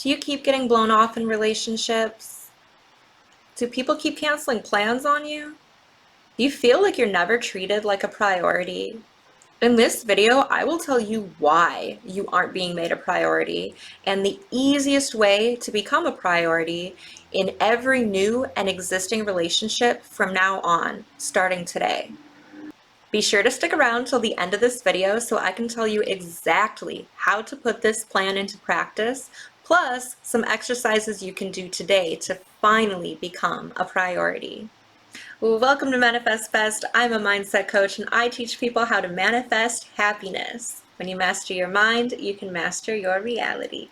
Do you keep getting blown off in relationships? Do people keep canceling plans on you? Do you feel like you're never treated like a priority? In this video, I will tell you why you aren't being made a priority and the easiest way to become a priority in every new and existing relationship from now on, starting today. Be sure to stick around till the end of this video so I can tell you exactly how to put this plan into practice, plus some exercises you can do today to finally become a priority. Welcome to Manifest Best. I'm a mindset coach and I teach people how to manifest happiness. When you master your mind, you can master your reality.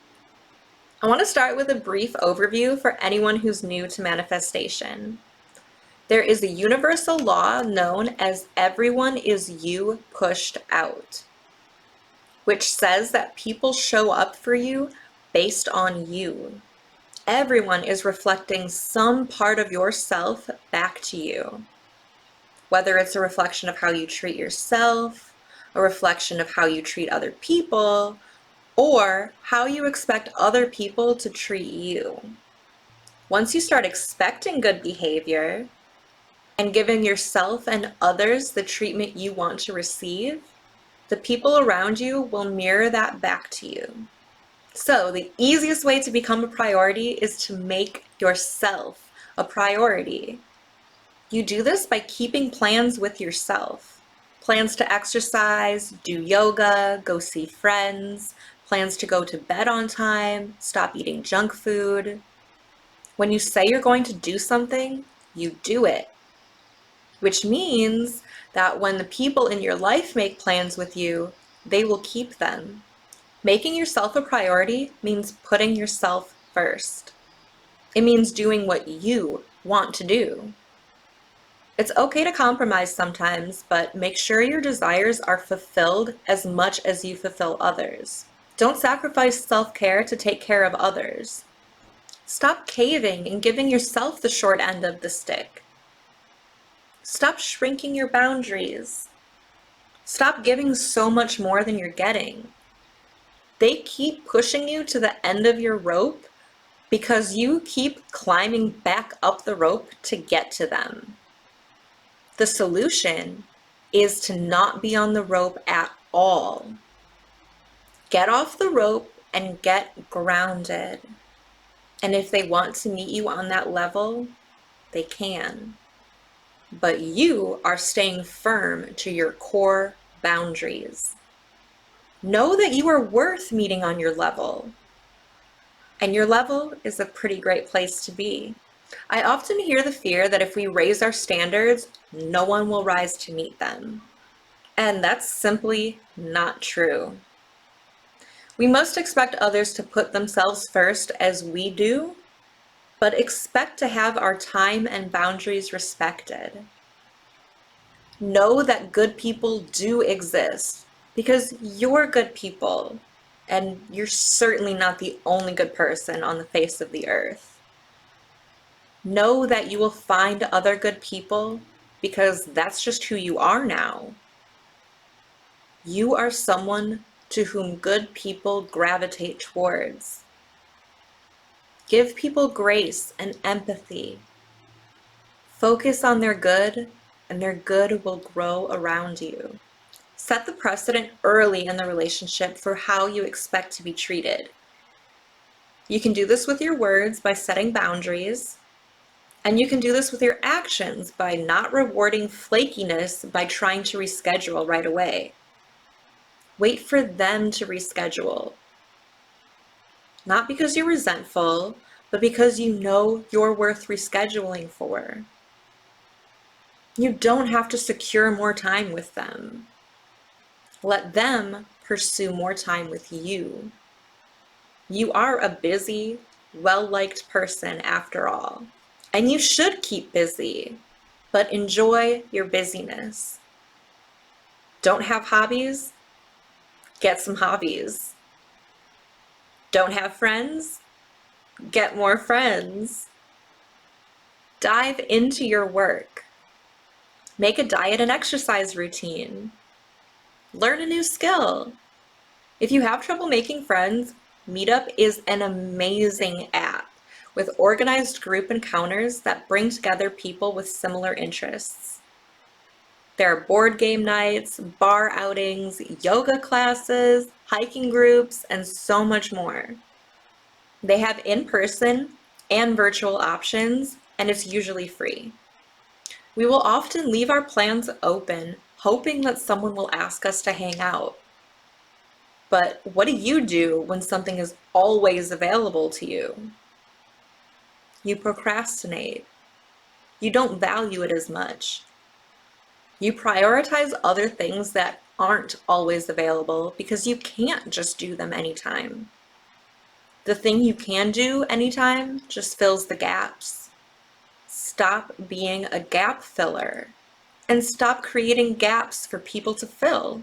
I want to start with a brief overview for anyone who's new to manifestation. There is a universal law known as everyone is you pushed out, which says that people show up for you based on you. Everyone is reflecting some part of yourself back to you. Whether it's a reflection of how you treat yourself, a reflection of how you treat other people, or how you expect other people to treat you. Once you start expecting good behavior and giving yourself and others the treatment you want to receive, the people around you will mirror that back to you. So the easiest way to become a priority is to make yourself a priority. You do this by keeping plans with yourself. Plans to exercise, do yoga, go see friends, plans to go to bed on time, stop eating junk food. When you say you're going to do something, you do it. Which means that when the people in your life make plans with you, they will keep them. Making yourself a priority means putting yourself first. It means doing what you want to do. It's okay to compromise sometimes, but make sure your desires are fulfilled as much as you fulfill others. Don't sacrifice self-care to take care of others. Stop caving and giving yourself the short end of the stick. Stop shrinking your boundaries. Stop giving so much more than you're getting. They keep pushing you to the end of your rope because you keep climbing back up the rope to get to them. The solution is to not be on the rope at all. Get off the rope and get grounded. And if they want to meet you on that level, they can. But you are staying firm to your core boundaries. Know that you are worth meeting on your level. And your level is a pretty great place to be. I often hear the fear that if we raise our standards, no one will rise to meet them. And that's simply not true. We must expect others to put themselves first as we do, but expect to have our time and boundaries respected. Know that good people do exist because you're good people, and you're certainly not the only good person on the face of the earth. Know that you will find other good people because that's just who you are now. You are someone to whom good people gravitate towards. Give people grace and empathy. Focus on their good, and their good will grow around you. Set the precedent early in the relationship for how you expect to be treated. You can do this with your words by setting boundaries, and you can do this with your actions by not rewarding flakiness by trying to reschedule right away. Wait for them to reschedule. Not because you're resentful, but because you know you're worth rescheduling for. You don't have to secure more time with them. Let them pursue more time with you. You are a busy, well-liked person after all, and you should keep busy, but enjoy your busyness. Don't have hobbies? Get some hobbies. Don't have friends? Get more friends. Dive into your work. Make a diet and exercise routine. Learn a new skill. If you have trouble making friends, Meetup is an amazing app with organized group encounters that bring together people with similar interests. There are board game nights, bar outings, yoga classes, hiking groups, and so much more. They have in-person and virtual options, and it's usually free. We will often leave our plans open, hoping that someone will ask us to hang out. But what do you do when something is always available to you? You procrastinate. You don't value it as much. You prioritize other things that aren't always available because you can't just do them anytime. The thing you can do anytime just fills the gaps. Stop being a gap filler and stop creating gaps for people to fill.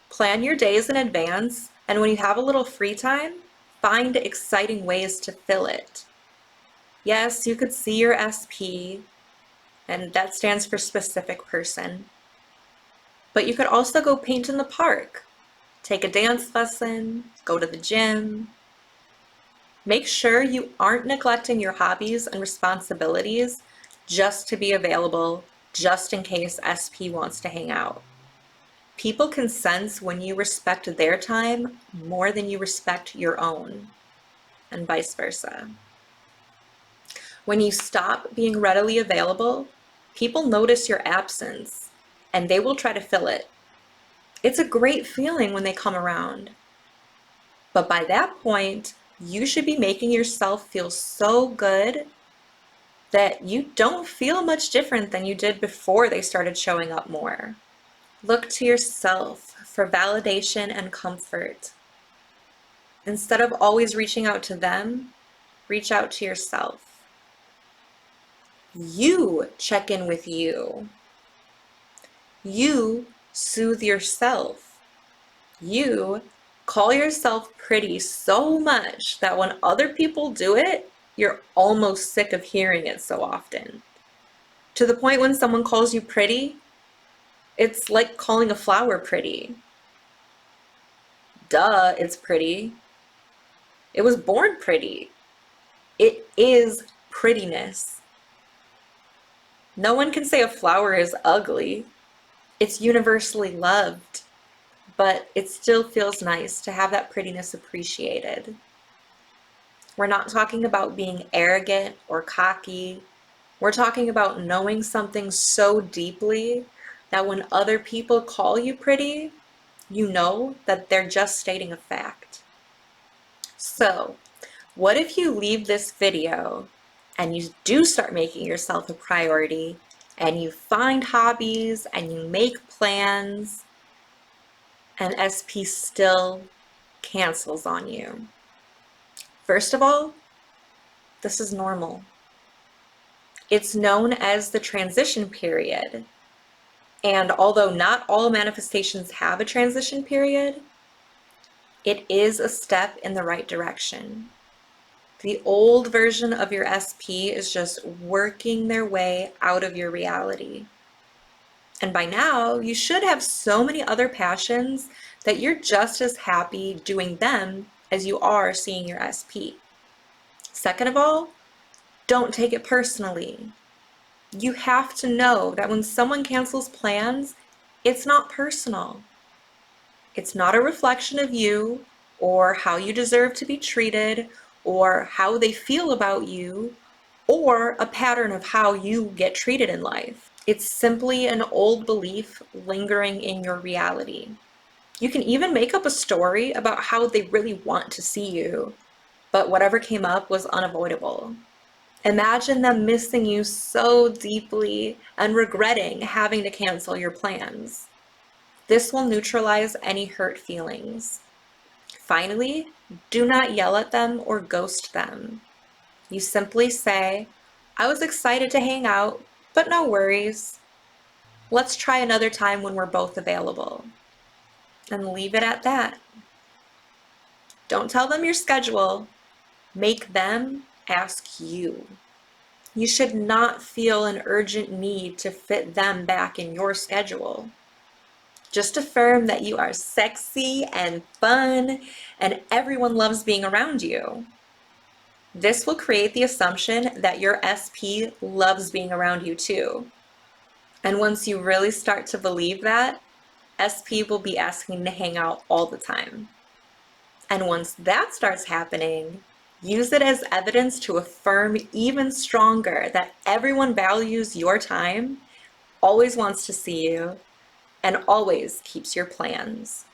Plan your days in advance, and when you have a little free time, find exciting ways to fill it. Yes, you could see your SP, and that stands for specific person. But you could also go paint in the park, take a dance lesson, go to the gym. Make sure you aren't neglecting your hobbies and responsibilities just to be available, just in case SP wants to hang out. People can sense when you respect their time more than you respect your own, and vice versa. When you stop being readily available, people notice your absence and they will try to fill it. It's a great feeling when they come around. But by that point, you should be making yourself feel so good that you don't feel much different than you did before they started showing up more. Look to yourself for validation and comfort. Instead of always reaching out to them, reach out to yourself. You check in with you. You soothe yourself. You call yourself pretty so much that when other people do it, you're almost sick of hearing it so often. To the point when someone calls you pretty, it's like calling a flower pretty. Duh, it's pretty. It was born pretty. It is prettiness. No one can say a flower is ugly. It's universally loved, but it still feels nice to have that prettiness appreciated. We're not talking about being arrogant or cocky. We're talking about knowing something so deeply that when other people call you pretty, you know that they're just stating a fact. So, what if you leave this video and you do start making yourself a priority and you find hobbies and you make plans and SP still cancels on you? First of all, this is normal. It's known as the transition period. And although not all manifestations have a transition period, it is a step in the right direction. The old version of your SP is just working their way out of your reality. And by now, you should have so many other passions that you're just as happy doing them as you are seeing your SP. Second of all, don't take it personally. You have to know that when someone cancels plans, it's not personal. It's not a reflection of you or how you deserve to be treated or how they feel about you or a pattern of how you get treated in life. It's simply an old belief lingering in your reality. You can even make up a story about how they really want to see you, but whatever came up was unavoidable. Imagine them missing you so deeply and regretting having to cancel your plans. This will neutralize any hurt feelings. Finally, do not yell at them or ghost them. You simply say, I was excited to hang out, but no worries. Let's try another time when we're both available. And leave it at that. Don't tell them your schedule. Make them ask you. You should not feel an urgent need to fit them back in your schedule. Just affirm that you are sexy and fun and everyone loves being around you. This will create the assumption that your SP loves being around you too. And once you really start to believe that, SP will be asking to hang out all the time. And once that starts happening, use it as evidence to affirm even stronger that everyone values your time, always wants to see you, and always keeps your plans.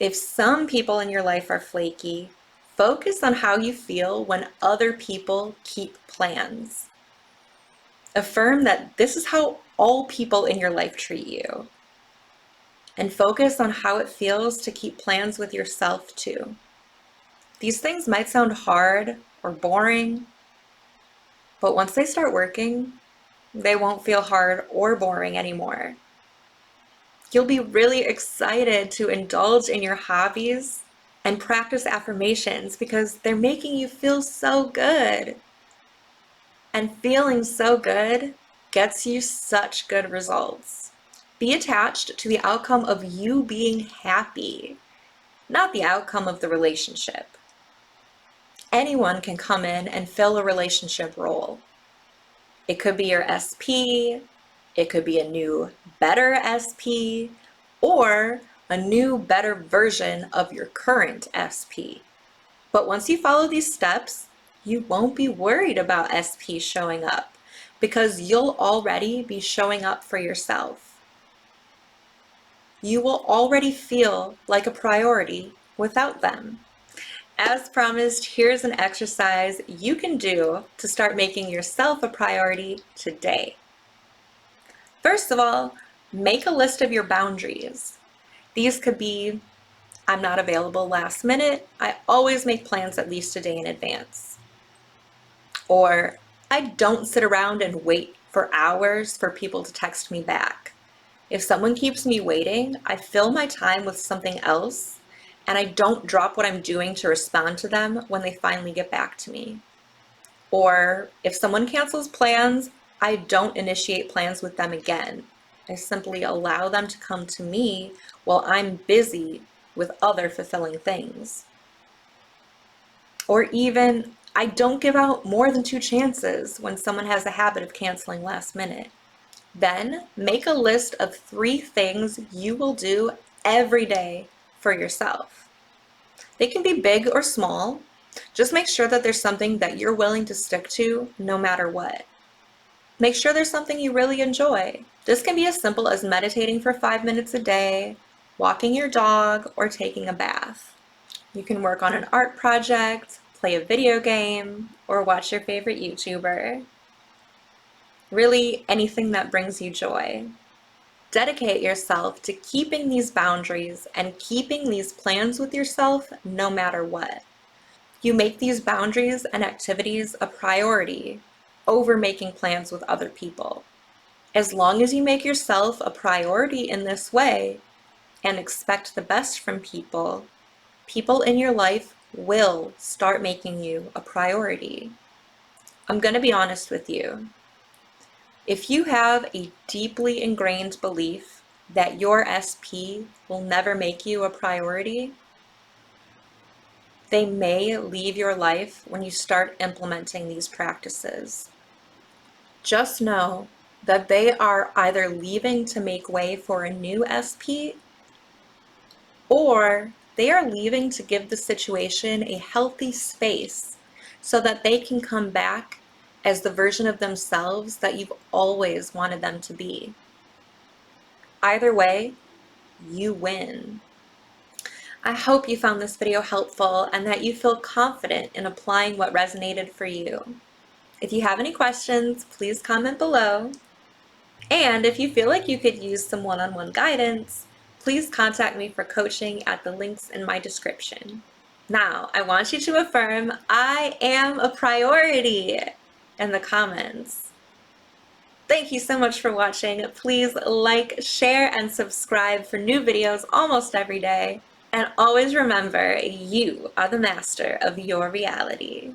If some people in your life are flaky, focus on how you feel when other people keep plans. Affirm that this is how all people in your life treat you. And focus on how it feels to keep plans with yourself too. These things might sound hard or boring, but once they start working, they won't feel hard or boring anymore. You'll be really excited to indulge in your hobbies and practice affirmations because they're making you feel so good. And feeling so good gets you such good results. Be attached to the outcome of you being happy, not the outcome of the relationship. Anyone can come in and fill a relationship role. It could be your SP, it could be a new, better SP, or a new, better version of your current SP. But once you follow these steps, you won't be worried about SP showing up because you'll already be showing up for yourself. You will already feel like a priority without them. As promised, here's an exercise you can do to start making yourself a priority today. First of all, make a list of your boundaries. These could be, I'm not available last minute. I always make plans at least a day in advance. Or, I don't sit around and wait for hours for people to text me back. If someone keeps me waiting, I fill my time with something else, and I don't drop what I'm doing to respond to them when they finally get back to me. Or if someone cancels plans, I don't initiate plans with them again. I simply allow them to come to me while I'm busy with other fulfilling things. Or even, I don't give out more than 2 chances when someone has a habit of canceling last minute. Then make a list of 3 things you will do every day for yourself. They can be big or small. Just make sure that there's something that you're willing to stick to no matter what. Make sure there's something you really enjoy. This can be as simple as meditating for 5 minutes a day, walking your dog, or taking a bath. You can work on an art project, play a video game, or watch your favorite YouTuber. Really, anything that brings you joy. Dedicate yourself to keeping these boundaries and keeping these plans with yourself no matter what. You make these boundaries and activities a priority over making plans with other people. As long as you make yourself a priority in this way and expect the best from people, people in your life will start making you a priority. I'm going to be honest with you. If you have a deeply ingrained belief that your SP will never make you a priority, they may leave your life when you start implementing these practices. Just know that they are either leaving to make way for a new SP, or they are leaving to give the situation a healthy space so that they can come back as the version of themselves that you've always wanted them to be. Either way, you win. I hope you found this video helpful and that you feel confident in applying what resonated for you. If you have any questions, please comment below. And if you feel like you could use some one-on-one guidance, please contact me for coaching at the links in my description. Now, I want you to affirm, I am a priority in the comments. Thank you so much for watching. Please like, share, and subscribe for new videos almost every day. And always remember, you are the master of your reality.